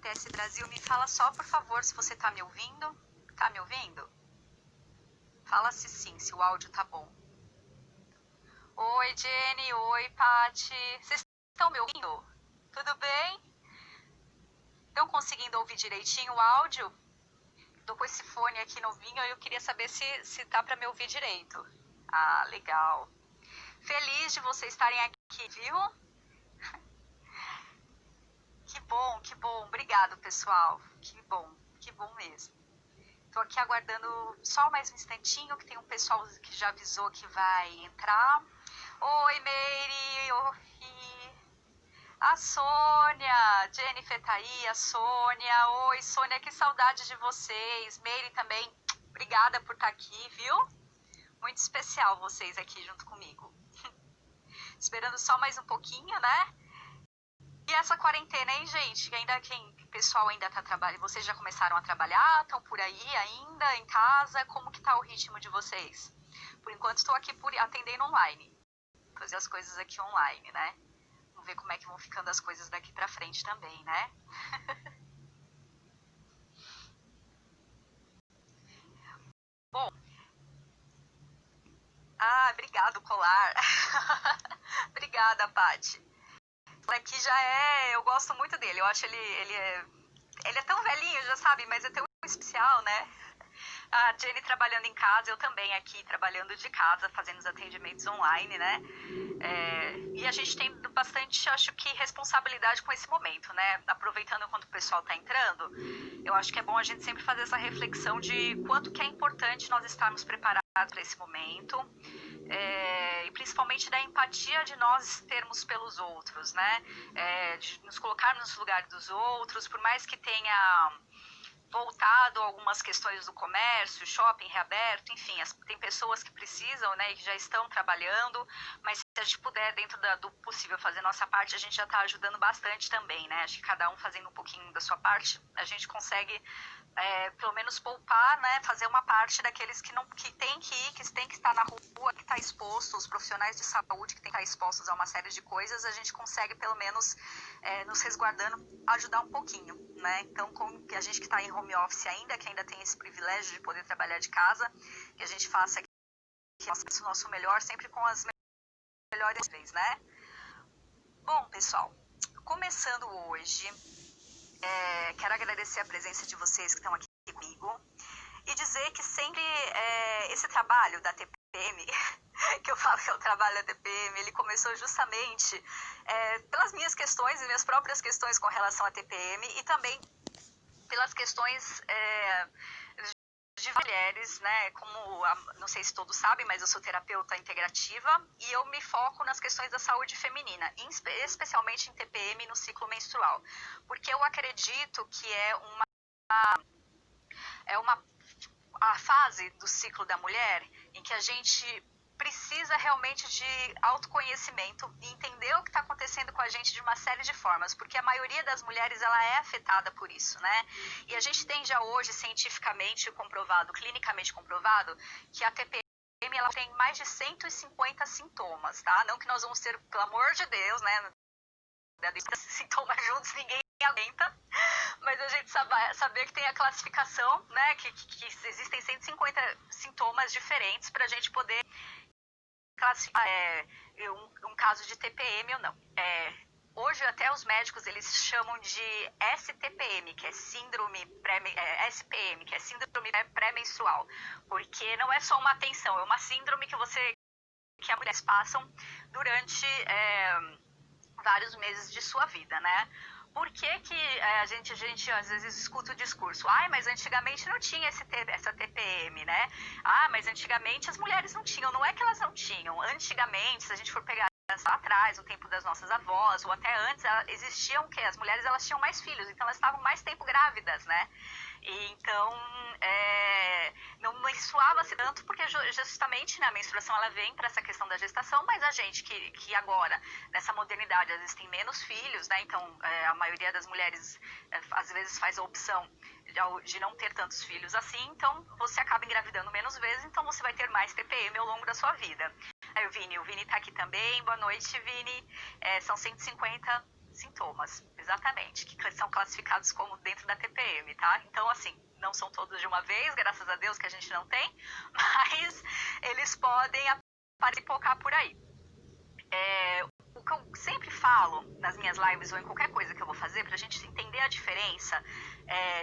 ETS Brasil, me fala só, por favor, se você tá me ouvindo. Tá me ouvindo? Fala se sim, se o áudio tá bom. Oi, Jenny. Oi, Paty. Vocês estão me ouvindo? Tudo bem? Estão conseguindo ouvir direitinho o áudio? Tô com esse fone aqui novinho e eu queria saber se dá pra me ouvir direito. Ah, legal. Feliz de vocês estarem aqui, viu? Que bom, que bom. Obrigado, pessoal. Que bom mesmo. Tô aqui aguardando só mais um instantinho, que tem um pessoal que já avisou que vai entrar. Oi, Meire. Oi. A Sônia. Jennifer tá aí, a Sônia. Oi, Sônia, que saudade de vocês. Meire também, obrigada por estar aqui, viu? Muito especial vocês aqui junto comigo. Esperando só mais um pouquinho, né? E essa quarentena, hein, gente? O pessoal ainda tá trabalhando. Vocês já começaram a trabalhar? Estão por aí ainda, em casa? Como que tá o ritmo de vocês? Por enquanto estou aqui atendendo online. Fazer as coisas aqui online, né? Vamos ver como é que vão ficando as coisas daqui pra frente também, né? Bom. Ah, obrigado, colar. Obrigada, Paty. Aqui já eu gosto muito dele. Eu acho ele é tão velhinho, já sabe, mas é tão especial, né? A Jenny trabalhando em casa, eu também aqui trabalhando de casa, fazendo os atendimentos online, né? E a gente tem bastante, acho que, responsabilidade com esse momento, né? Aproveitando enquanto o pessoal tá entrando, eu acho que é bom a gente sempre fazer essa reflexão de quanto que é importante nós estarmos preparados para esse momento. E principalmente da empatia de nós termos pelos outros, né? De nos colocarmos nos lugares dos outros, por mais que tenha voltado algumas questões do comércio, shopping reaberto, enfim, tem pessoas que precisam, né, e que já estão trabalhando, mas se a gente puder, dentro do possível, fazer nossa parte, a gente já está ajudando bastante também, né? Acho que cada um fazendo um pouquinho da sua parte, a gente consegue pelo menos poupar, né, fazer uma parte daqueles que tem que ir, que tem que estar na rua, que está exposto, os profissionais de saúde que tem que estar expostos a uma série de coisas, a gente consegue pelo menos nos resguardando, ajudar um pouquinho, né? Então, como que a gente que está em home office ainda, que ainda tem esse privilégio de poder trabalhar de casa, que a gente faça o nosso melhor, sempre com as melhores vezes, né? Bom, pessoal, começando hoje, quero agradecer a presença de vocês que estão aqui comigo e dizer que sempre esse trabalho da TPM, que eu falo que é o trabalho da TPM, ele começou justamente pelas minhas questões, minhas próprias questões com relação à TPM e também pelas questões de mulheres, né, não sei se todos sabem, mas eu sou terapeuta integrativa e eu me foco nas questões da saúde feminina, especialmente em TPM e no ciclo menstrual, porque eu acredito que a fase do ciclo da mulher em que a gente precisa realmente de autoconhecimento e entender o que está acontecendo com a gente de uma série de formas, porque a maioria das mulheres ela é afetada por isso, né? E a gente tem já hoje cientificamente comprovado, clinicamente comprovado, que a TPM ela tem mais de 150 sintomas, tá? Não que nós vamos ter, pelo amor de Deus, né? Sintomas juntos ninguém aguenta, mas a gente saber que tem a classificação, né? Que existem 150 sintomas diferentes para a gente poder classificar um caso de TPM ou não. Hoje até os médicos eles chamam de STPM, que é SPM, que é síndrome pré-menstrual, porque não é só uma tensão, é uma síndrome que as mulheres passam durante vários meses de sua vida, né? Por que a gente às vezes escuta o discurso, mas antigamente não tinha essa TPM, né? Mas antigamente as mulheres não tinham. Não é que elas não tinham. Antigamente, se a gente for pegar lá atrás, no tempo das nossas avós, ou até antes, existiam o quê? As mulheres elas tinham mais filhos, então elas estavam mais tempo grávidas, né? E então, não menstruava-se tanto, porque justamente, né, a menstruação ela vem para essa questão da gestação, mas a gente que agora, nessa modernidade, às vezes tem menos filhos, né? Então, a maioria das mulheres, às vezes, faz a opção de não ter tantos filhos assim, então você acaba engravidando menos vezes, então você vai ter mais TPM ao longo da sua vida. Aí o Vini tá aqui também, boa noite, Vini. São 150 sintomas, exatamente, que são classificados como dentro da TPM, tá? Então, assim, não são todos de uma vez, graças a Deus que a gente não tem, mas eles podem pipocar por aí. O que eu sempre falo nas minhas lives ou em qualquer coisa que eu vou fazer, pra gente entender a diferença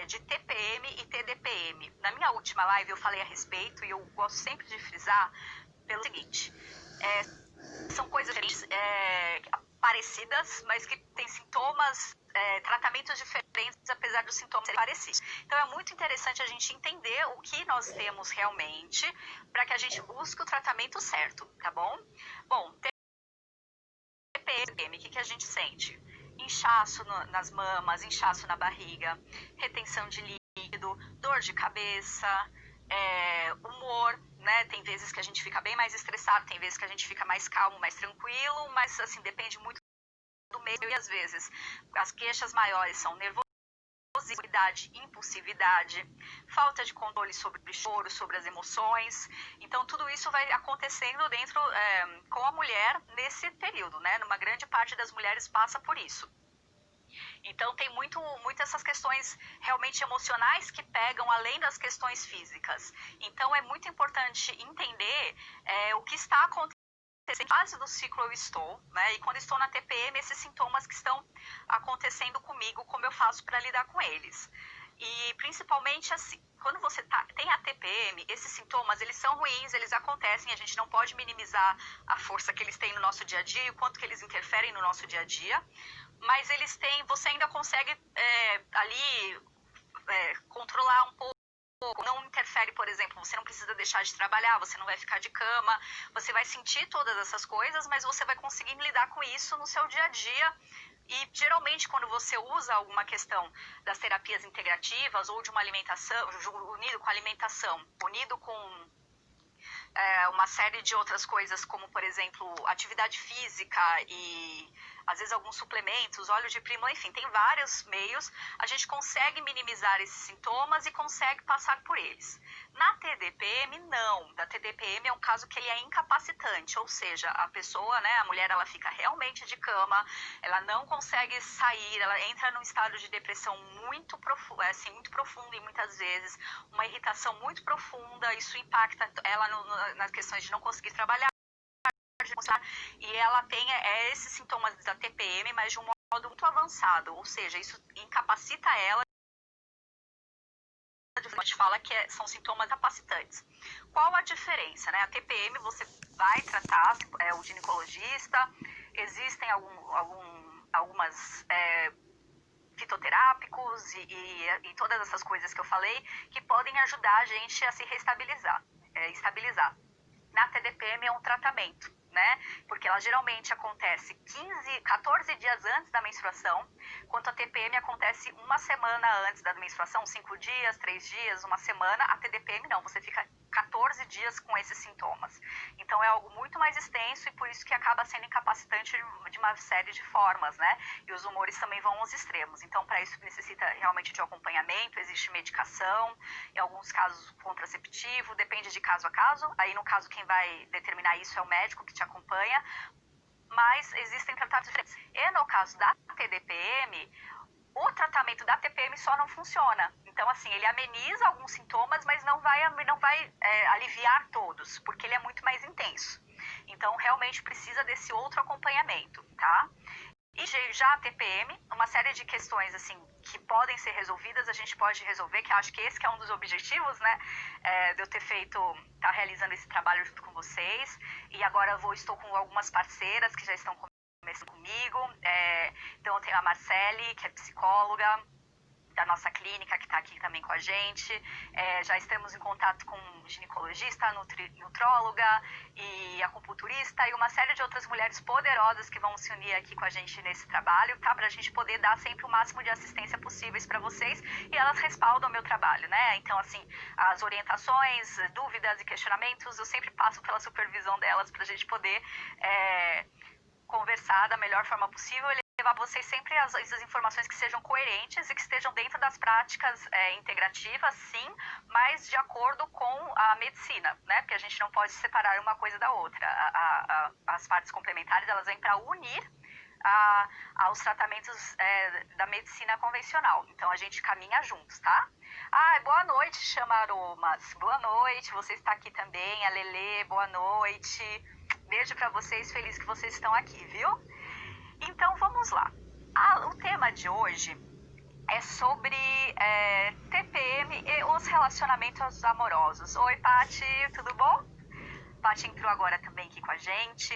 de TPM e TDPM. Na minha última live eu falei a respeito e eu gosto sempre de frisar pelo seguinte, são coisas parecidas, mas que têm sintomas, tratamentos diferentes, apesar dos sintomas serem parecidos. Então é muito interessante a gente entender o que nós temos realmente, para que a gente busque o tratamento certo, tá bom? Bom, TPM, o que a gente sente? Inchaço nas mamas, inchaço na barriga, retenção de líquido, dor de cabeça, humor, né? Tem vezes que a gente fica bem mais estressado, tem vezes que a gente fica mais calmo, mais tranquilo, mas assim, depende muito do meio e às vezes as queixas maiores são nervosidade, impulsividade, falta de controle sobre o choro, sobre as emoções. Então, tudo isso vai acontecendo dentro com a mulher nesse período, né? Uma grande parte das mulheres passa por isso. Então, tem muito essas questões realmente emocionais que pegam além das questões físicas. Então, é muito importante entender o que está acontecendo. Em fase do ciclo eu estou, né? E quando estou na TPM, esses sintomas que estão acontecendo comigo, como eu faço para lidar com eles. E principalmente assim, quando você tem a TPM, esses sintomas, eles são ruins, eles acontecem, a gente não pode minimizar a força que eles têm no nosso dia a dia e o quanto que eles interferem no nosso dia a dia, mas eles têm, você ainda consegue ali controlar um pouco. Não interfere, por exemplo, você não precisa deixar de trabalhar, você não vai ficar de cama, você vai sentir todas essas coisas, mas você vai conseguir lidar com isso no seu dia a dia. E geralmente quando você usa alguma questão das terapias integrativas ou de uma alimentação, unido com alimentação, unido com uma série de outras coisas, como por exemplo atividade física e às vezes alguns suplementos, óleo de prímula, enfim, tem vários meios, a gente consegue minimizar esses sintomas e consegue passar por eles. Na TDPM, não. Da TDPM é um caso que ele é incapacitante, ou seja, a pessoa, né, a mulher, ela fica realmente de cama, ela não consegue sair, ela entra num estado de depressão muito profundo e muitas vezes uma irritação muito profunda, isso impacta ela nas questões de não conseguir trabalhar, e ela tem esses sintomas da TPM, mas de um modo muito avançado, ou seja, isso incapacita ela. A gente fala que são sintomas capacitantes. Qual a diferença, né? A TPM você vai tratar, o ginecologista, existem algumas fitoterápicos e todas essas coisas que eu falei que podem ajudar a gente a se estabilizar. Na TDPM é um tratamento, né? Porque ela geralmente acontece 14 dias antes da menstruação, enquanto a TPM acontece uma semana antes da menstruação, 5 dias, 3 dias, uma semana. A TDPM não, você fica 14 dias com esses sintomas. Então é algo muito mais extenso e por isso que acaba sendo incapacitante de uma série de formas, né? E os humores também vão aos extremos. Então para isso necessita realmente de acompanhamento, existe medicação, em alguns casos contraceptivo, depende de caso a caso. Aí no caso quem vai determinar isso é o médico que te acompanha, mas existem tratamentos diferentes. E no caso da TDPM, o tratamento da TPM só não funciona. Então, assim, ele ameniza alguns sintomas, mas não vai aliviar todos, porque ele é muito mais intenso. Então, realmente precisa desse outro acompanhamento, tá? E já a TPM, uma série de questões, assim, que podem ser resolvidas, a gente pode resolver, que acho que esse que é um dos objetivos, né, de eu ter tá realizando esse trabalho junto com vocês. E agora estou com algumas parceiras que já estão começando comigo. Então, eu tenho a Marcele, que é psicóloga da nossa clínica, que está aqui também com a gente. Já estamos em contato com ginecologista, nutróloga e acupunturista e uma série de outras mulheres poderosas que vão se unir aqui com a gente nesse trabalho, tá? Para a gente poder dar sempre o máximo de assistência possíveis para vocês e elas respaldam o meu trabalho, né? Então, assim, as orientações, dúvidas e questionamentos, eu sempre passo pela supervisão delas para a gente poder conversar da melhor forma possível e levar vocês sempre essas informações que sejam coerentes e que estejam dentro das práticas integrativas, sim, mas de acordo com a medicina, né? Porque a gente não pode separar uma coisa da outra. As partes complementares, elas vêm para unir aos tratamentos da medicina convencional. Então, a gente caminha juntos, tá? Boa noite, Chama Aromas. Boa noite, você está aqui também. A Lelê, boa noite. Beijo para vocês, feliz que vocês estão aqui, viu? Então, vamos lá. O tema de hoje é sobre TPM e os relacionamentos amorosos. Oi, Paty, tudo bom? Paty entrou agora também aqui com a gente.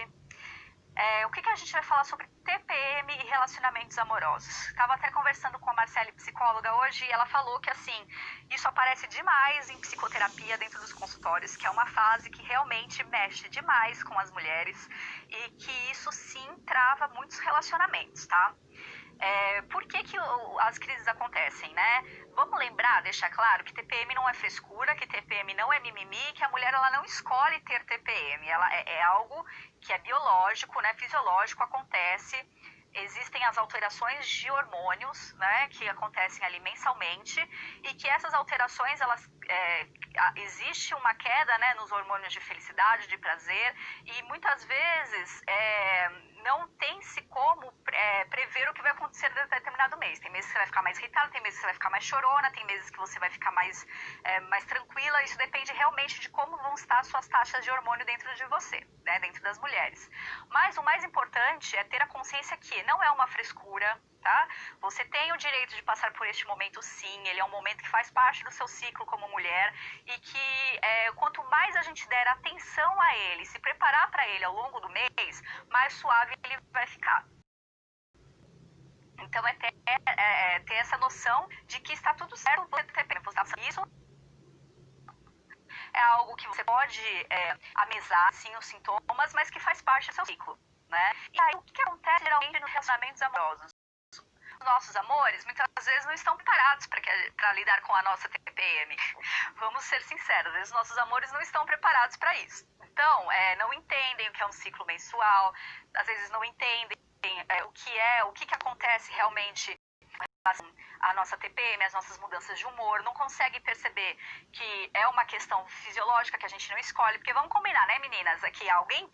O que a gente vai falar sobre TPM e relacionamentos amorosos? Estava até conversando com a Marcele, psicóloga, hoje, e ela falou que, assim, isso aparece demais em psicoterapia dentro dos consultórios, que é uma fase que realmente mexe demais com as mulheres e que isso, sim, trava muitos relacionamentos, tá? Por que as crises acontecem, né? Vamos lembrar, deixar claro que TPM não é frescura, que TPM não é mimimi, que a mulher ela não escolhe ter TPM, ela é algo que é biológico, né, fisiológico, acontece. Existem as alterações de hormônios, né, que acontecem ali mensalmente, e que essas alterações, existe uma queda, né, nos hormônios de felicidade, de prazer, e muitas vezes não tem-se como prever o que vai acontecer em determinado mês. Tem meses que você vai ficar mais irritada, tem meses que você vai ficar mais chorona, tem meses que você vai ficar mais tranquila. Isso depende realmente de como vão estar as suas taxas de hormônio dentro de você, né, dentro das mulheres. Mas o mais importante é ter a consciência que não é uma frescura, tá? Você tem o direito de passar por este momento, sim. Ele é um momento que faz parte do seu ciclo como mulher e que quanto mais a gente der atenção a ele, se preparar para ele ao longo do mês, mais suave ele vai ficar. Então ter essa noção de que está tudo certo você ter tempo. Isso é algo que você pode amenizar, sim, os sintomas, mas que faz parte do seu ciclo, né? E aí, o que acontece geralmente nos relacionamentos amorosos? Os nossos amores, muitas vezes, não estão preparados para lidar com a nossa TPM. Vamos ser sinceros, às vezes nossos amores não estão preparados para isso. Então, não entendem o que é um ciclo menstrual, às vezes não entendem o que acontece realmente a nossa TPM, as nossas mudanças de humor, não consegue perceber que é uma questão fisiológica que a gente não escolhe, porque vamos combinar, né, meninas, aqui alguém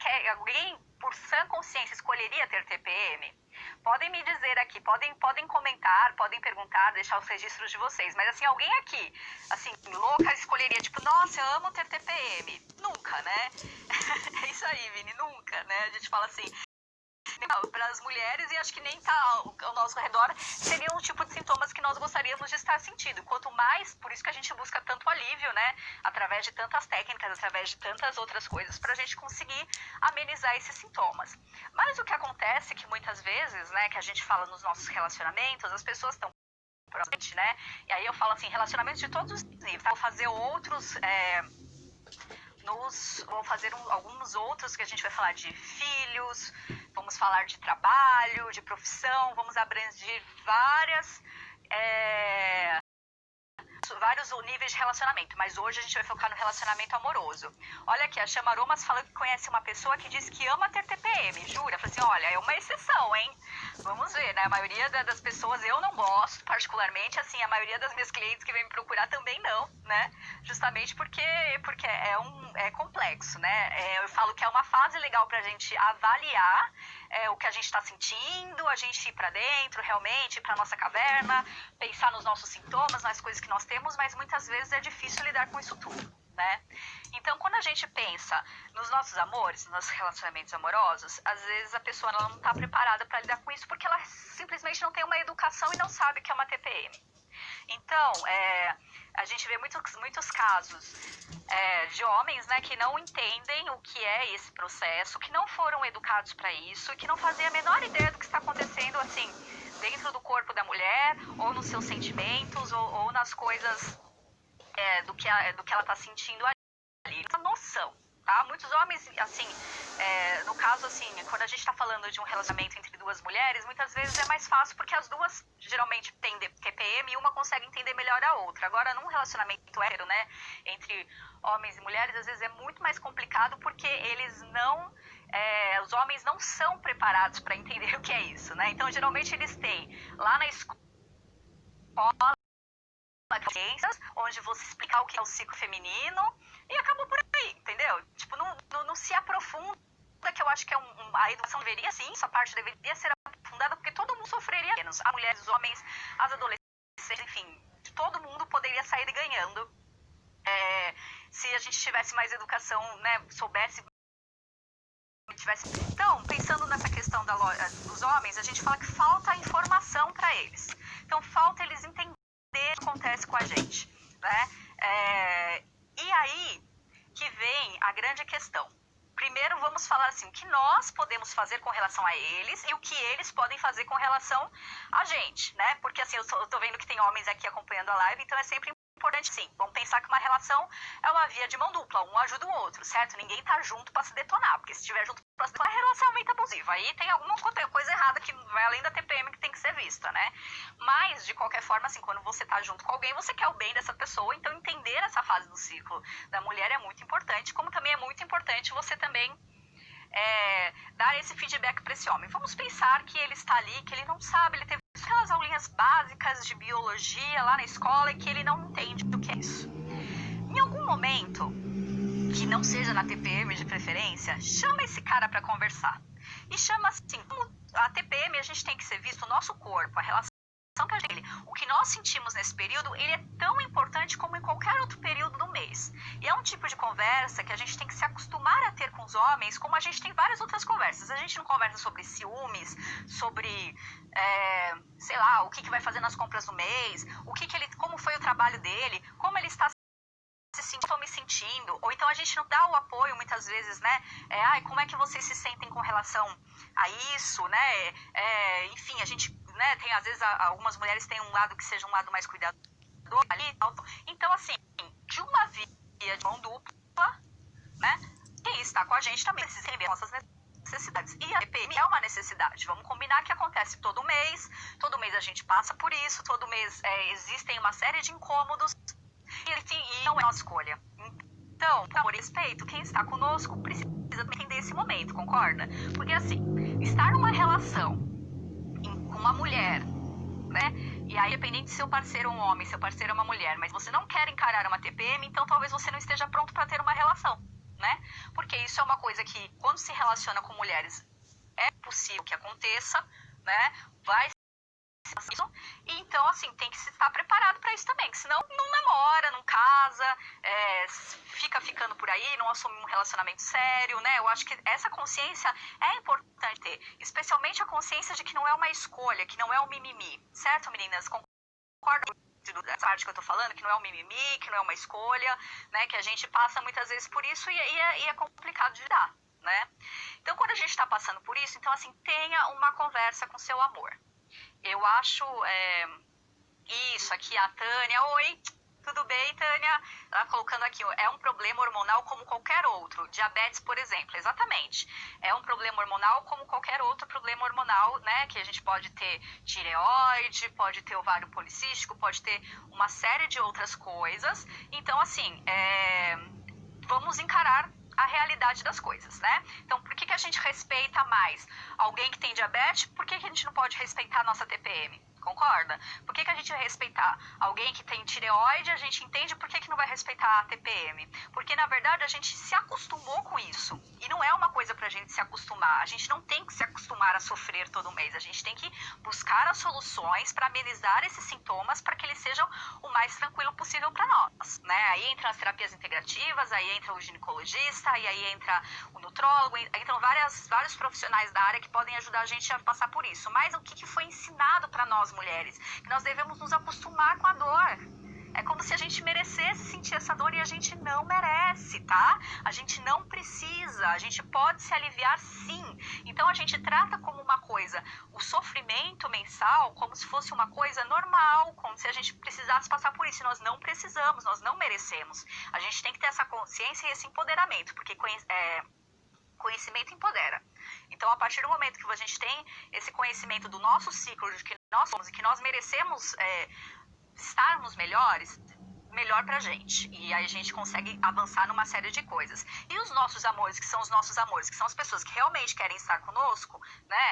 por sã consciência escolheria ter TPM? Podem me dizer aqui, podem comentar, podem perguntar, deixar os registros de vocês, mas assim, alguém aqui, assim, louca escolheria, tipo, nossa, eu amo ter TPM. Nunca, né? É isso aí, Vini, nunca, né? A gente fala assim, para as mulheres, e acho que nem tá ao nosso redor, seriam um tipo de sintomas que nós gostaríamos de estar sentindo. Quanto mais, por isso que a gente busca tanto alívio, né? Através de tantas técnicas, através de tantas outras coisas, para a gente conseguir amenizar esses sintomas. Mas o que acontece é que muitas vezes, né, que a gente fala nos nossos relacionamentos, as pessoas estão próximas, né? E aí eu falo assim, relacionamentos de todos os níveis. Vou fazer outros... vou fazer alguns outros que a gente vai falar de filhos, vamos falar de trabalho, de profissão, vamos abranger vários níveis de relacionamento, mas hoje a gente vai focar no relacionamento amoroso. Olha aqui, a Chama Aromas falou que conhece uma pessoa que diz que ama ter TPM, jura? Fala assim, olha, é uma exceção, hein? Vamos ver, né? A maioria das pessoas eu não gosto, particularmente, assim, a maioria das minhas clientes que vêm me procurar também não, né? Justamente porque é complexo, né? Eu falo que é uma fase legal pra gente avaliar o que a gente está sentindo, a gente ir para dentro realmente, para nossa caverna, pensar nos nossos sintomas, nas coisas que nós temos, mas muitas vezes é difícil lidar com isso tudo, né? Então, quando a gente pensa nos nossos amores, nos nossos relacionamentos amorosos, às vezes a pessoa não está preparada para lidar com isso porque ela simplesmente não tem uma educação e não sabe o que é uma TPM. Então, a gente vê muitos casos de homens, né, que não entendem o que é esse processo, que não foram educados para isso, que não fazem a menor ideia do que está acontecendo, assim, dentro do corpo da mulher, ou nos seus sentimentos, ou nas coisas do que ela está sentindo ali. Essa noção. Tá? Muitos homens, assim, no caso, assim, quando a gente está falando de um relacionamento entre duas mulheres, muitas vezes é mais fácil porque as duas geralmente têm TPM e uma consegue entender melhor a outra. Agora, num relacionamento hétero, né, entre homens e mulheres, às vezes é muito mais complicado porque eles não... os homens não são preparados para entender o que é isso, né? Então, geralmente, eles têm lá na escola onde você explicar o que é o ciclo feminino e acabou por aí, entendeu? Tipo, não se aprofunda que eu acho que a educação deveria, sim, essa parte deveria ser aprofundada, porque todo mundo sofreria menos. As mulheres, os homens, as adolescentes, enfim, todo mundo poderia sair ganhando. Se a gente tivesse mais educação, né, soubesse. Então, pensando nessa questão dos homens, a gente fala que falta informação para eles. Então, falta eles entenderem o que acontece com a gente, né? E aí que vem a grande questão. Primeiro, vamos falar assim, o que nós podemos fazer com relação a eles e o que eles podem fazer com relação a gente, né? Porque assim, eu tô vendo que tem homens aqui acompanhando a live, então é sempre importante, sim. Vamos pensar que uma relação é uma via de mão dupla, um ajuda o outro, certo? Ninguém tá junto para se detonar, porque se estiver junto para se detonar, é relacionamento abusivo. Aí tem alguma coisa errada que vai além da TPM que tem que ser vista, né? Mas, de qualquer forma, assim, quando você tá junto com alguém, você quer o bem dessa pessoa, então entender essa fase do ciclo da mulher é muito importante, como também é muito importante você também dar esse feedback para esse homem. Vamos pensar que ele está ali, que ele não sabe, ele teve aquelas aulinhas básicas de biologia lá na escola e que ele não entende o que é isso. Em algum momento, que não seja na TPM de preferência, chama esse cara para conversar. E chama assim, a TPM a gente tem que ser visto o nosso corpo, a relação que a gente, o que nós sentimos nesse período, ele é tão importante como em qualquer outro período do mês. E é um tipo de conversa que a gente tem que se acostumar a ter com os homens, como a gente tem várias outras conversas. A gente não conversa sobre ciúmes, sobre, sei lá, o que vai fazer nas compras do mês, como foi o trabalho dele, como ele está estou me sentindo, ou então a gente não dá o apoio muitas vezes, né? Como é que vocês se sentem com relação a isso, né? Enfim, a gente, né, tem às vezes algumas mulheres têm um lado que seja um lado mais cuidadoso ali, então assim, de uma via de mão dupla, né? Quem está com a gente também precisa entender nossas necessidades. E a TPM é uma necessidade. Vamos combinar que acontece todo mês a gente passa por isso, todo mês existem uma série de incômodos e não é nossa escolha. Então, por respeito, quem está conosco precisa entender esse momento, concorda? Porque assim, estar numa relação com uma mulher, né? E aí, dependendo se seu parceiro é um homem, seu parceiro é uma mulher, mas você não quer encarar uma TPM, então talvez você não esteja pronto para ter uma relação, né? Porque isso é uma coisa que, quando se relaciona com mulheres, é possível que aconteça, né? Vai e então, assim, tem que estar preparado para isso também, que senão não namora, não casa, fica ficando por aí, não assume um relacionamento sério, né? Eu acho que essa consciência é importante ter, especialmente a consciência de que não é uma escolha, que não é um mimimi, certo, meninas? Concordam com essa parte que eu tô falando, que não é um mimimi, que não é uma escolha, né? Que a gente passa muitas vezes por isso e é complicado de lidar, né? Então, quando a gente está passando por isso, então, assim, tenha uma conversa com seu amor. Eu acho isso aqui, a Tânia. Oi, tudo bem, Tânia? Ela colocando aqui, é um problema hormonal como qualquer outro. Diabetes, por exemplo, exatamente. É um problema hormonal como qualquer outro problema hormonal, né? Que a gente pode ter tireoide, pode ter ovário policístico, pode ter uma série de outras coisas. Então, assim, vamos encarar a realidade das coisas, né? Então, por que a gente respeita mais alguém que tem diabetes? Por que a gente não pode respeitar a nossa TPM? Concorda? Por que a gente vai respeitar alguém que tem tireoide? A gente entende por que não vai respeitar a TPM. Porque, na verdade, a gente se acostumou com isso. E não é uma coisa pra gente se acostumar. A gente não tem que se acostumar a sofrer todo mês. A gente tem que buscar as soluções para amenizar esses sintomas para que eles sejam o mais tranquilo possível para nós, né? Aí entram as terapias integrativas, aí entra o ginecologista, e aí entra o nutrólogo, entram vários profissionais da área que podem ajudar a gente a passar por isso. Mas o que foi ensinado para nós mulheres? Que nós devemos nos acostumar com a dor. É como se a gente merecesse sentir essa dor e a gente não merece, tá? A gente não precisa, a gente pode se aliviar sim. Então a gente trata como uma coisa, o sofrimento mensal, como se fosse uma coisa normal, como se a gente precisasse passar por isso. Nós não precisamos, nós não merecemos. A gente tem que ter essa consciência e esse empoderamento, porque conhecimento empodera. Então, a partir do momento que a gente tem esse conhecimento do nosso ciclo, de que nós somos e que nós merecemos estarmos melhores, melhor pra gente. E aí a gente consegue avançar numa série de coisas. E os nossos amores, que são os nossos amores, que são as pessoas que realmente querem estar conosco, né?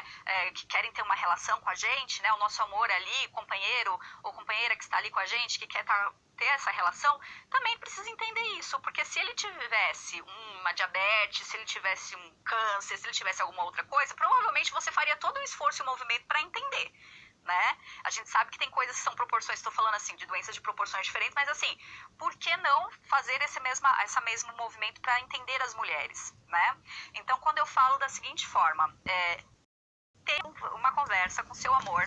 Que querem ter uma relação com a gente, né? O nosso amor ali, companheiro ou companheira que está ali com a gente, que quer ter essa relação, também precisa entender isso. Porque se ele tivesse uma diabetes, se ele tivesse um câncer, se ele tivesse alguma outra coisa, provavelmente você faria todo o esforço e o movimento para entender. Né? A gente sabe que tem coisas que são proporções, estou falando assim, de doenças de proporções diferentes, mas assim, por que não fazer esse mesmo movimento para entender as mulheres, né? Então, quando eu falo da seguinte forma, ter uma conversa com seu amor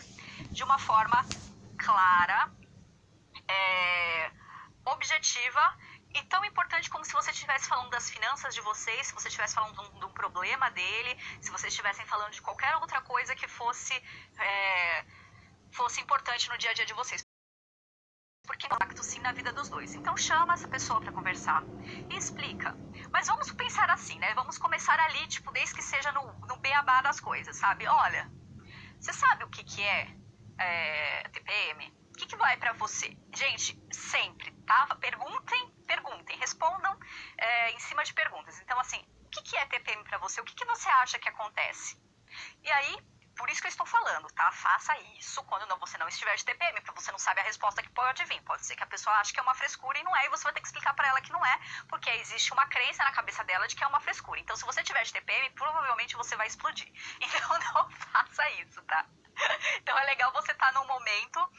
de uma forma clara, objetiva e tão importante como se você estivesse falando das finanças de vocês, se você estivesse falando de um problema dele, se vocês estivessem falando de qualquer outra coisa que fosse importante no dia a dia de vocês. Porque tem impacto sim na vida dos dois. Então chama essa pessoa para conversar e explica. Mas vamos pensar assim, né? Vamos começar ali, tipo, desde que seja no beabá das coisas, sabe? Olha, você sabe o que é TPM? O que vai para você? Gente, sempre, tá? Perguntem, respondam em cima de perguntas. Então, assim, o que é TPM para você? O que você acha que acontece? E aí, por isso que eu estou falando, tá? Faça isso quando você não estiver de TPM, porque você não sabe a resposta que pode vir. Pode ser que a pessoa ache que é uma frescura e não é, e você vai ter que explicar para ela que não é, porque existe uma crença na cabeça dela de que é uma frescura. Então, se você tiver de TPM, provavelmente você vai explodir. Então, não faça isso, tá? Então, é legal você estar num momento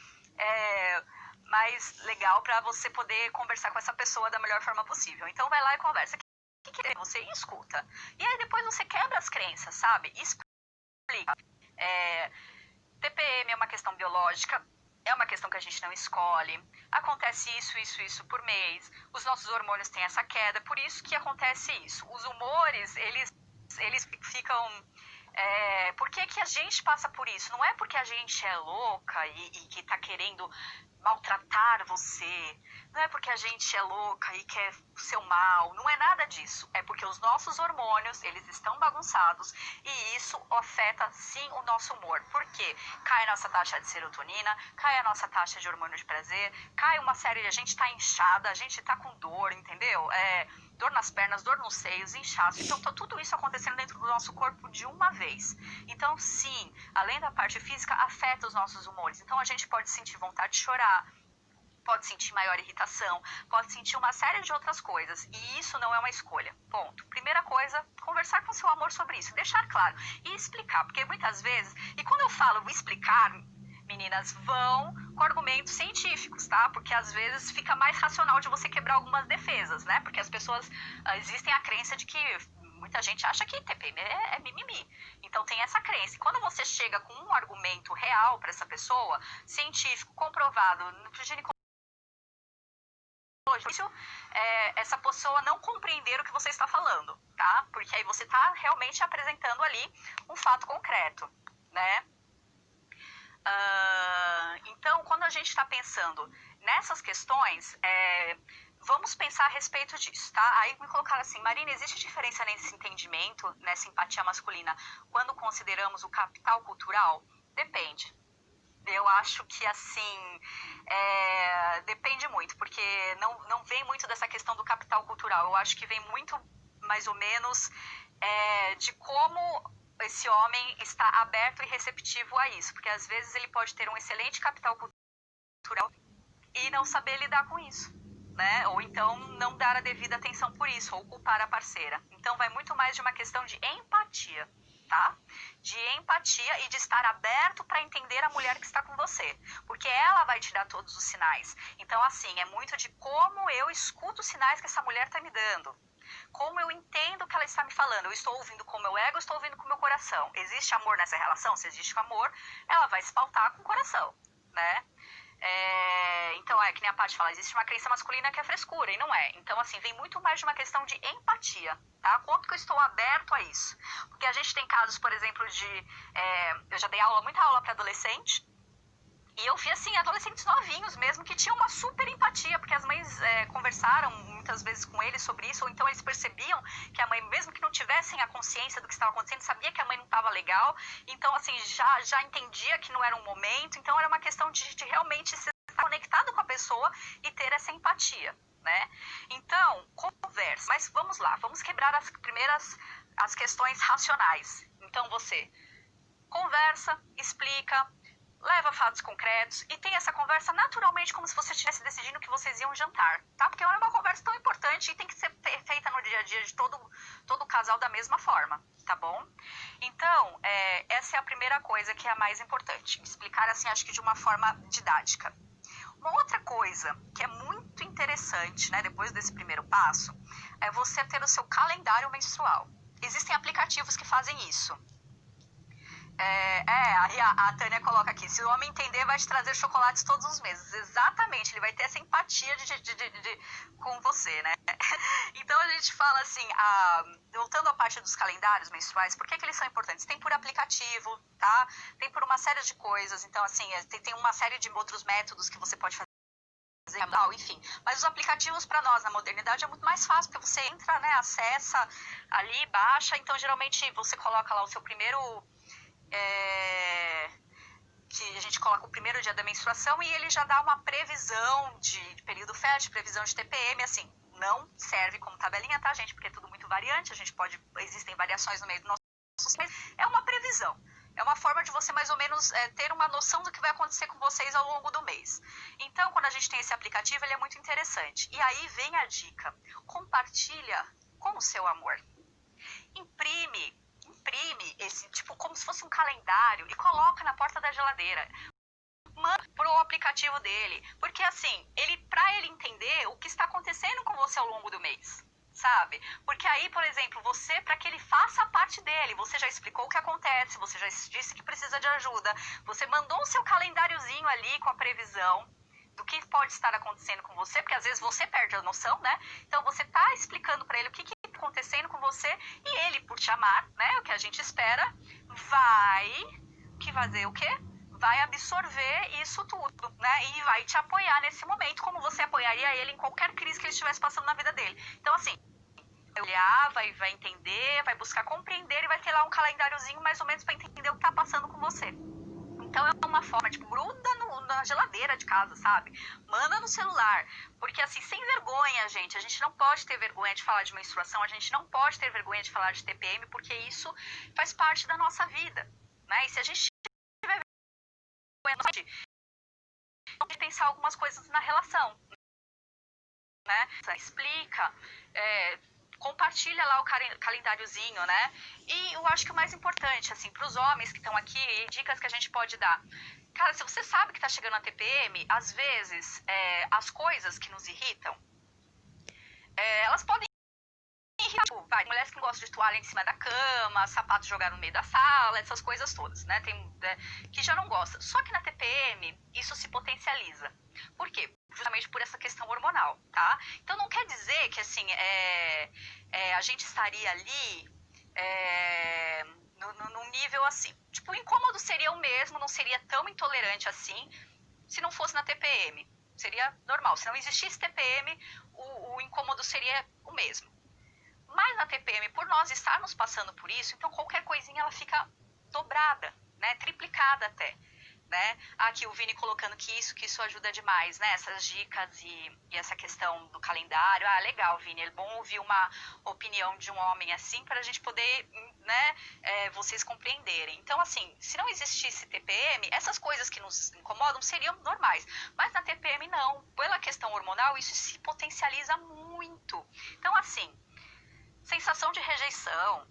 mais legal para você poder conversar com essa pessoa da melhor forma possível. Então, vai lá e conversa. O que é você? E escuta. E aí, depois você quebra as crenças, sabe? Explica. TPM é uma questão biológica, é uma questão que a gente não escolhe, acontece isso por mês, os nossos hormônios têm essa queda, por isso que acontece isso. Os humores, eles ficam... por que a gente passa por isso? Não é porque a gente é louca e que tá querendo maltratar você, não é porque a gente é louca e quer o seu mal, não é nada disso. É porque os nossos hormônios, eles estão bagunçados e isso afeta sim o nosso humor. Por quê? Cai a nossa taxa de serotonina, cai a nossa taxa de hormônio de prazer, cai uma série, a gente tá inchada, a gente tá com dor, entendeu? Dor nas pernas, dor nos seios, inchaço. Então, tá tudo isso acontecendo dentro do nosso corpo de uma vez. Então, sim, além da parte física, afeta os nossos humores. Então, a gente pode sentir vontade de chorar, pode sentir maior irritação, pode sentir uma série de outras coisas. E isso não é uma escolha. Ponto. Primeira coisa, conversar com seu amor sobre isso, deixar claro e explicar. Porque muitas vezes, e quando eu falo explicar, meninas, vão com argumentos científicos, tá? Porque às vezes fica mais racional de você quebrar algumas defesas, né? Porque as pessoas, existem a crença de que muita gente acha que TPM é mimimi. Então tem essa crença. E quando você chega com um argumento real para essa pessoa, científico, comprovado, essa pessoa não compreender o que você está falando, tá? Porque aí você está realmente apresentando ali um fato concreto, né? Então, quando a gente está pensando nessas questões, vamos pensar a respeito disso, tá? Aí me colocaram assim, Marina, existe diferença nesse entendimento, nessa empatia masculina, quando consideramos o capital cultural? Depende. Eu acho que, assim, depende muito, porque não vem muito dessa questão do capital cultural. Eu acho que vem muito, mais ou menos, de como esse homem está aberto e receptivo a isso. Porque, às vezes, ele pode ter um excelente capital cultural e não saber lidar com isso, né? Ou então não dar a devida atenção por isso, ou culpar a parceira. Então, vai muito mais de uma questão de empatia. Tá? De empatia e de estar aberto para entender a mulher que está com você, porque ela vai te dar todos os sinais. Então, assim, é muito de como eu escuto os sinais que essa mulher está me dando, como eu entendo o que ela está me falando. Eu estou ouvindo com o meu ego, eu estou ouvindo com o meu coração. Existe amor nessa relação? Se existe amor, ela vai se pautar com o coração, né? Então, que nem a Paty fala, existe uma crença masculina que é frescura, e não é. Então, assim, vem muito mais de uma questão de empatia, tá? Quanto que eu estou aberto a isso? Porque a gente tem casos, por exemplo, eu já dei muita aula para adolescente, e eu vi, assim, adolescentes novinhos mesmo, que tinham uma super empatia, porque as mães conversaram muitas vezes com eles sobre isso, ou então eles percebiam que a mãe, mesmo que não tivessem a consciência do que estava acontecendo, sabia que a mãe não estava legal, então, assim, já entendia que não era um momento, então era uma questão de realmente se estar conectado com a pessoa pessoa e ter essa empatia, né? Então, conversa. Mas vamos lá, vamos quebrar as questões racionais. Então, você conversa, explica, leva fatos concretos e tem essa conversa naturalmente como se você estivesse decidindo que vocês iam jantar, tá? Porque é uma conversa tão importante e tem que ser feita no dia a dia de todo casal da mesma forma, tá bom? Então, essa é a primeira coisa que é a mais importante. Explicar, assim, acho que de uma forma didática. Uma outra coisa que é muito interessante, né, depois desse primeiro passo, é você ter o seu calendário menstrual. Existem aplicativos que fazem isso. Aí a Tânia coloca aqui, se o homem entender, vai te trazer chocolates todos os meses. Exatamente, ele vai ter essa empatia com você, né? Então a gente fala assim, voltando à parte dos calendários menstruais, por que eles são importantes? Tem por aplicativo, tá? Tem por uma série de coisas, então assim, tem uma série de outros métodos que você pode fazer, enfim. Mas os aplicativos para nós na modernidade é muito mais fácil, porque você entra, né, acessa ali, baixa, então geralmente você coloca lá o seu primeiro... que a gente coloca o primeiro dia da menstruação e ele já dá uma previsão de período fértil, previsão de TPM, assim, não serve como tabelinha, tá, gente? Porque é tudo muito variante, existem variações no meio do nosso sistema, é uma previsão. É uma forma de você mais ou menos ter uma noção do que vai acontecer com vocês ao longo do mês. Então, quando a gente tem esse aplicativo, ele é muito interessante. E aí vem a dica, compartilha com o seu amor. Imprime esse, tipo, como se fosse um calendário e coloca na porta da geladeira. Manda pro aplicativo dele. Porque assim, pra ele entender o que está acontecendo com você ao longo do mês, sabe? Porque aí, por exemplo, para que ele faça a parte dele, você já explicou o que acontece, você já disse que precisa de ajuda, você mandou o seu calendáriozinho ali com a previsão do que pode estar acontecendo com você, porque às vezes você perde a noção, né? Então você tá explicando para ele o que está acontecendo com você e ele, por te amar, né? O que a gente espera, vai fazer o quê? Vai absorver isso tudo, né? E vai te apoiar nesse momento, como você apoiaria ele em qualquer crise que ele estivesse passando na vida dele. Então, assim, vai olhar, vai entender, vai buscar compreender e vai ter lá um calendáriozinho mais ou menos para entender o que tá passando com você. Então é uma forma, tipo, gruda na geladeira de casa, sabe? Manda no celular. Porque assim, sem vergonha, gente, a gente não pode ter vergonha de falar de menstruação, a gente não pode ter vergonha de falar de TPM, porque isso faz parte da nossa vida, né? E se a gente tiver vergonha, a gente pode pensar algumas coisas na relação, né? Explica, compartilha lá o calendáriozinho, né? E eu acho que o mais importante, assim, para os homens que estão aqui, dicas que a gente pode dar. Cara, se você sabe que tá chegando a TPM, às vezes, as coisas que nos irritam, elas podem irritar, tipo, mulheres que gostam de toalha em cima da cama, sapato jogado no meio da sala, essas coisas todas, né? Que já não gosta. Só que na TPM, isso se potencializa. Por quê? Justamente por essa questão hormonal, tá? Então não quer dizer que, assim, a gente estaria ali num nível assim. Tipo, o incômodo seria o mesmo, não seria tão intolerante assim, se não fosse na TPM. Seria normal. Se não existisse TPM, o incômodo seria o mesmo. Mas na TPM, por nós estarmos passando por isso, então qualquer coisinha ela fica dobrada, né? Triplicada até. Né? Aqui o Vini colocando que isso ajuda demais, né? Essas dicas e essa questão do calendário. Ah, legal, Vini, é bom ouvir uma opinião de um homem assim para a gente poder, né, vocês compreenderem. Então, assim, se não existisse TPM, essas coisas que nos incomodam seriam normais. Mas na TPM não. Pela questão hormonal, isso se potencializa muito. Então, assim, sensação de rejeição,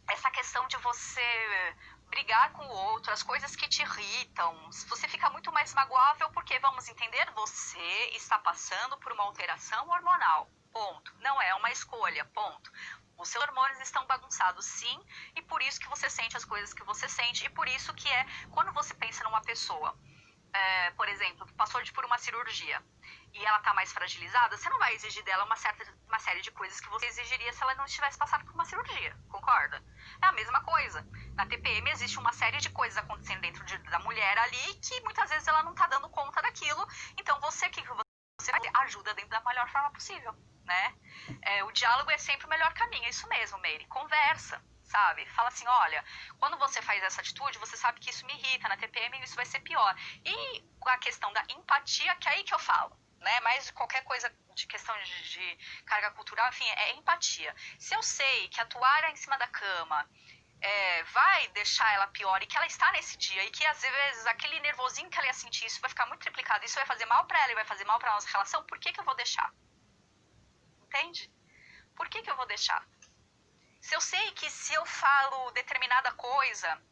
essa questão de você brigar com o outro, as coisas que te irritam, você fica muito mais magoável porque, vamos entender, você está passando por uma alteração hormonal, ponto. Não é uma escolha, ponto. Os seus hormônios estão bagunçados, sim, e por isso que você sente as coisas que você sente, e por isso que quando você pensa numa pessoa, por exemplo, que passou por uma cirurgia, e ela está mais fragilizada, você não vai exigir dela uma série de coisas que você exigiria se ela não tivesse passado por uma cirurgia, concorda? É a mesma coisa. Na TPM existe uma série de coisas acontecendo dentro da mulher ali que muitas vezes ela não está dando conta daquilo, então você vai ter? Ajuda dentro da melhor forma possível, né? O diálogo é sempre o melhor caminho, é isso mesmo, Meire. Conversa, sabe? Fala assim, olha, quando você faz essa atitude, você sabe que isso me irrita, na TPM isso vai ser pior. E a questão da empatia, que é aí que eu falo, né? Mais qualquer coisa de questão de carga cultural, enfim, é empatia. Se eu sei que a toalha em cima da cama vai deixar ela pior e que ela está nesse dia e que às vezes aquele nervosinho que ela ia sentir, isso vai ficar muito triplicado, isso vai fazer mal para ela e vai fazer mal para nossa relação, por que eu vou deixar? Entende? Por que eu vou deixar? Se eu sei que se eu falo determinada coisa,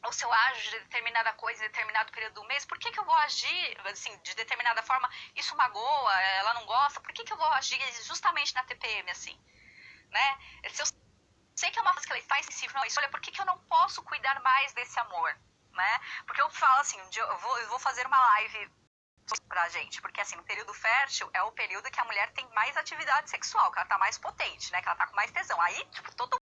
ou se eu ajo de determinada coisa em determinado período do mês, por que eu vou agir, assim, de determinada forma, isso magoa, ela não gosta, por que eu vou agir justamente na TPM, assim, né? Se eu sei que é uma coisa que ela está sensível a isso, olha, por que eu não posso cuidar mais desse amor, né? Porque eu falo assim, um dia eu vou fazer uma live pra gente, porque assim, no período fértil é o período que a mulher tem mais atividade sexual, que ela tá mais potente, né? Que ela tá com mais tesão. Aí, tipo, todo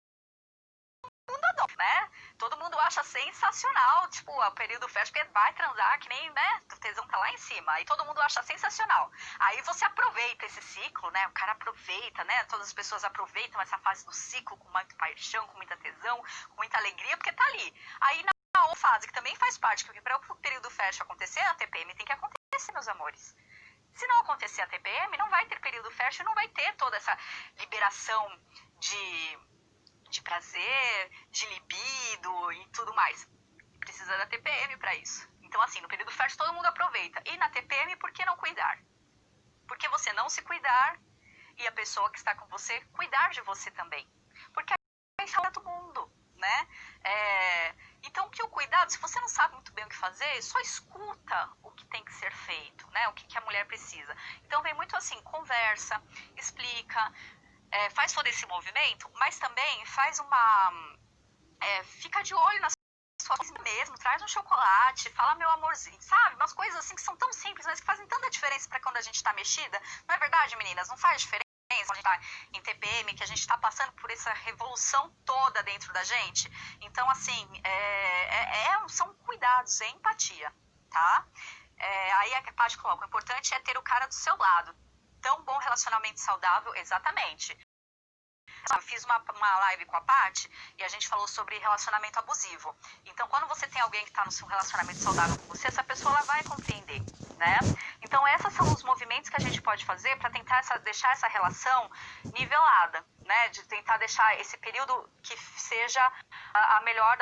mundo adora, né? Todo mundo acha sensacional, tipo, o período fértil, porque vai transar que nem, né? O tesão tá lá em cima. Aí todo mundo acha sensacional. Aí você aproveita esse ciclo, né? O cara aproveita, né? Todas as pessoas aproveitam essa fase do ciclo com muita paixão, com muita tesão, com muita alegria, porque tá ali. Aí na outra fase, que também faz parte, porque para o período fértil acontecer, a TPM tem que acontecer, meus amores. Se não acontecer a TPM, não vai ter período fértil, não vai ter toda essa liberação de prazer, de libido e tudo mais. Precisa da TPM para isso. Então, assim, no período fértil todo mundo aproveita. E na TPM, por que não cuidar? Porque você não se cuidar e a pessoa que está com você cuidar de você também. Porque aí é todo mundo, né? Então, que o cuidado, se você não sabe muito bem o que fazer, só escuta o que tem que ser feito, né? O que a mulher precisa. Então, vem muito assim, conversa, explica, faz todo esse movimento, mas também faz fica de olho nas sua coisa mesmo, traz um chocolate, fala meu amorzinho, sabe? Umas coisas assim que são tão simples, mas que fazem tanta diferença para quando a gente tá mexida. Não é verdade, meninas? Não faz diferença quando a gente tá em TPM, que a gente tá passando por essa revolução toda dentro da gente? Então, assim, são cuidados, é empatia, tá? Aí a Paty coloca, o importante é ter o cara do seu lado. Tão bom relacionamento saudável, exatamente. Eu fiz uma live com a Paty e a gente falou sobre relacionamento abusivo. Então, quando você tem alguém que está no seu relacionamento saudável com você, essa pessoa ela vai compreender, né? Então, esses são os movimentos que a gente pode fazer para tentar deixar essa relação nivelada, né? De tentar deixar esse período que seja da melhor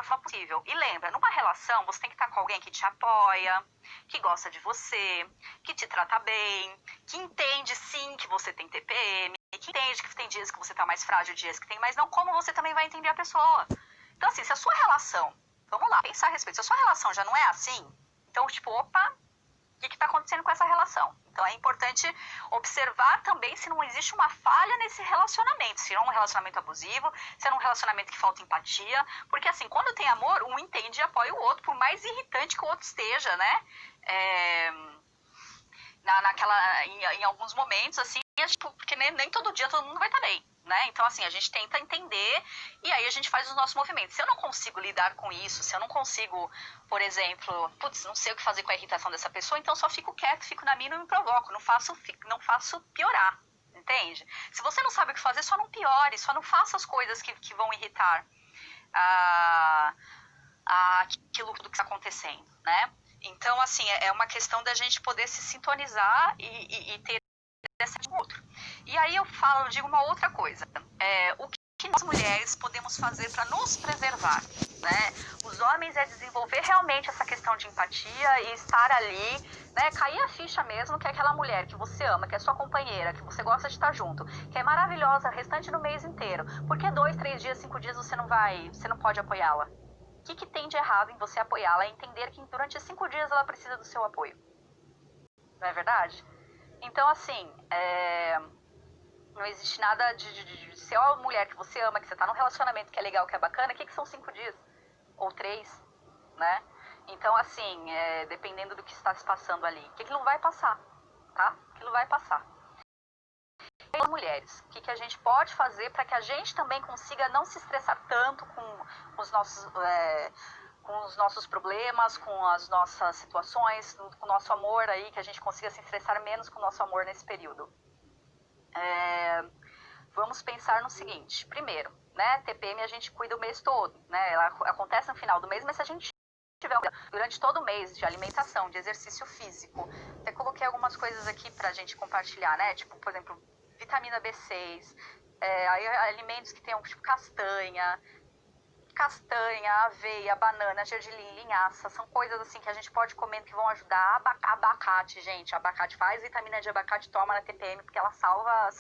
forma possível. E lembra, numa relação, você tem que estar com alguém que te apoia, que gosta de você, que te trata bem, que entende sim que você tem TPM, que entende que tem dias que você tá mais frágil, dias que tem mais não, como você também vai entender a pessoa. Então, assim, se a sua relação, vamos lá, pensar a respeito, se a sua relação já não é assim, então, tipo, opa, o que tá acontecendo com essa relação? Então, é importante observar também se não existe uma falha nesse relacionamento, se não é um relacionamento abusivo, se é um relacionamento que falta empatia, porque, assim, quando tem amor, um entende e apoia o outro, por mais irritante que o outro esteja, né? Em alguns momentos, assim, porque nem todo dia todo mundo vai estar bem, né? Então, assim, a gente tenta entender e aí a gente faz os nossos movimentos. Se eu não consigo lidar com isso, se eu não consigo, por exemplo, não sei o que fazer com a irritação dessa pessoa, então só fico quieto, fico na minha e não me provoco, não faço piorar, entende? Se você não sabe o que fazer, só não piore, só não faça as coisas que vão irritar aquilo que está acontecendo, né? Então, assim, é uma questão da gente poder se sintonizar e ter essa de outro. E aí eu digo uma outra coisa. O que nós mulheres podemos fazer para nos preservar, né? Os homens é desenvolver realmente essa questão de empatia e estar ali, né? Cair a ficha mesmo que é aquela mulher que você ama, que é sua companheira, que você gosta de estar junto, que é maravilhosa, restante do mês inteiro. Por que 2, 3 dias, 5 dias você não pode apoiá-la? O que tem de errado em você apoiá-la? É entender que durante 5 dias ela precisa do seu apoio. Não é verdade? Então, assim, não existe nada de ser uma mulher que você ama, que você tá num relacionamento que é legal, que é bacana, o que são 5 dias? Ou 3, né? Então, assim, dependendo do que está se passando ali, que aquilo vai passar, tá? Aquilo vai passar. E mulheres, o que a gente pode fazer para que a gente também consiga não se estressar tanto com os nossos problemas, com as nossas situações, com o nosso amor aí, que a gente consiga se estressar menos com o nosso amor nesse período. Vamos pensar no seguinte, primeiro, né? TPM a gente cuida o mês todo, né? Ela acontece no final do mês, mas se a gente tiver durante todo o mês de alimentação, de exercício físico, até coloquei algumas coisas aqui pra gente compartilhar, né? Tipo, por exemplo, vitamina B6, alimentos que tenham tipo castanha, aveia, banana, gergelim, linhaça, são coisas assim que a gente pode comer que vão ajudar. Abacate, gente, abacate faz vitamina de abacate, toma na TPM, porque ela salva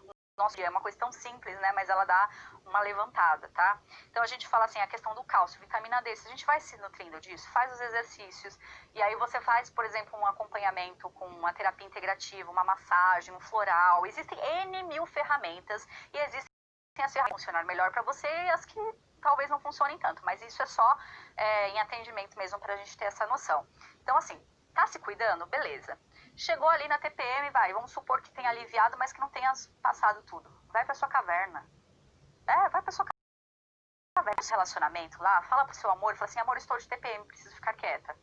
o nosso dia. É uma coisa tão simples, né, mas ela dá uma levantada, tá? Então a gente fala assim, a questão do cálcio, vitamina D, se a gente vai se nutrindo disso, faz os exercícios, e aí você faz, por exemplo, um acompanhamento com uma terapia integrativa, uma massagem, um floral, existem N mil ferramentas, e existem as ferramentas que funcionar melhor para você e as que talvez não funcionem tanto, mas isso é só em atendimento mesmo para a gente ter essa noção. Então, assim, tá se cuidando? Beleza. Chegou ali na TPM, vamos supor que tenha aliviado, mas que não tenha passado tudo. Vai pra sua caverna. Vai pra sua caverna. Esse relacionamento lá, fala pro seu amor, fala assim, amor, estou de TPM, preciso ficar quieta.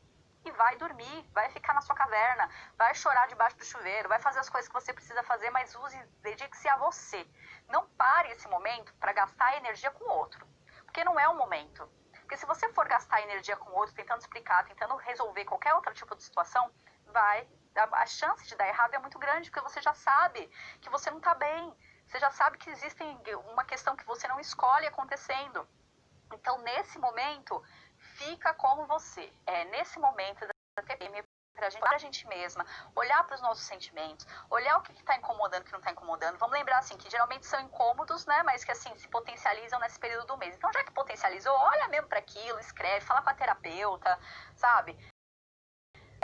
E vai dormir, vai ficar na sua caverna, vai chorar debaixo do chuveiro, vai fazer as coisas que você precisa fazer, mas dedique-se a você. Não pare esse momento para gastar energia com o outro. Porque não é o momento. Porque se você for gastar energia com o outro, tentando explicar, tentando resolver qualquer outro tipo de situação, a chance de dar errado é muito grande, porque você já sabe que você não está bem. Você já sabe que existe uma questão que você não escolhe acontecendo. Então, nesse momento, fica com você. É nesse momento da TPM para a gente mesma, olhar para os nossos sentimentos, olhar o que está incomodando, o que não está incomodando. Vamos lembrar assim que geralmente são incômodos, né? Mas que assim se potencializam nesse período do mês. Então, já que potencializou, olha mesmo para aquilo, escreve, fala com a terapeuta, sabe?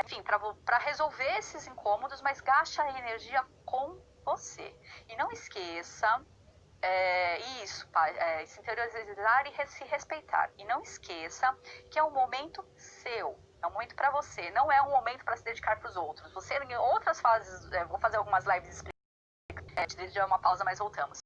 Enfim, para resolver esses incômodos, mas gaste a energia com você. E não esqueça se interiorizar e se respeitar. E não esqueça que é um momento seu, é um momento para você, não é um momento para se dedicar para os outros. Você, em outras fases, vou fazer algumas lives de uma pausa, mas voltamos.